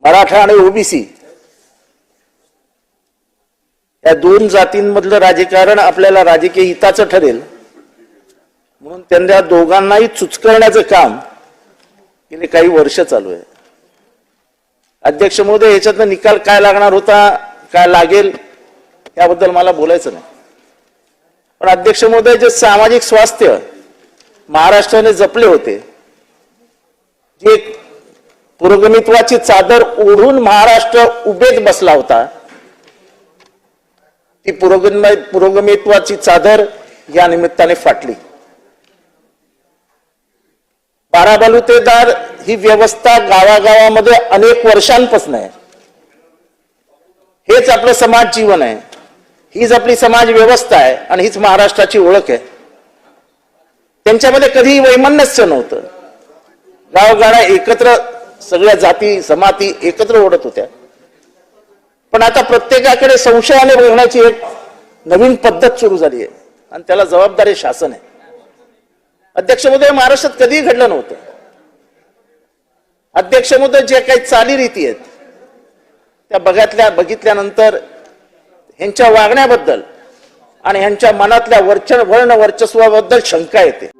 मराठा आणि ओबीसी या दोन जातींमधलं राजकारण आपल्याला राजकीय हिताचं ठरेल म्हणून त्यांच्या दोघांनाही चुचकरण्याचं काम गेले काही वर्ष चालू आहे. अध्यक्ष महोदय, याच्यातनं निकाल काय लागणार होता, काय लागेल याबद्दल मला बोलायचं नाही. पण अध्यक्ष महोदय, जे सामाजिक स्वास्थ्य महाराष्ट्राने जपले होते, जे पुरोगमित्वाची चादर ओढून महाराष्ट्र उभेत बसला होता, ती पुरोगमित्वाची चादर या निमित्ताने फाटली. बाराबलुतेदार ही व्यवस्था गावागावामध्ये अनेक वर्षांपासून आहे. हेच आपलं समाज जीवन आहे, हीच आपली समाज व्यवस्था आहे आणि हीच महाराष्ट्राची ओळख आहे. त्यांच्यामध्ये कधीही वैमनस्य नव्हतं. गावगाड्या एकत्र, सगळ्या जाती जमाती एकत्र ओढत होत्या. पण आता प्रत्येकाकडे संशयाने बघण्याची एक नवीन पद्धत सुरू झाली आहे आणि त्याला जबाबदारी शासन आहे. अध्यक्ष महोदय, महाराष्ट्रात कधीही घडलं नव्हतं. अध्यक्ष महोदय, जे काही चालीरीती आहेत त्या बघितल्यानंतर ह्यांच्या वागण्याबद्दल आणि ह्यांच्या मनातल्या वर्ण वर्चस्वाबद्दल शंका येते.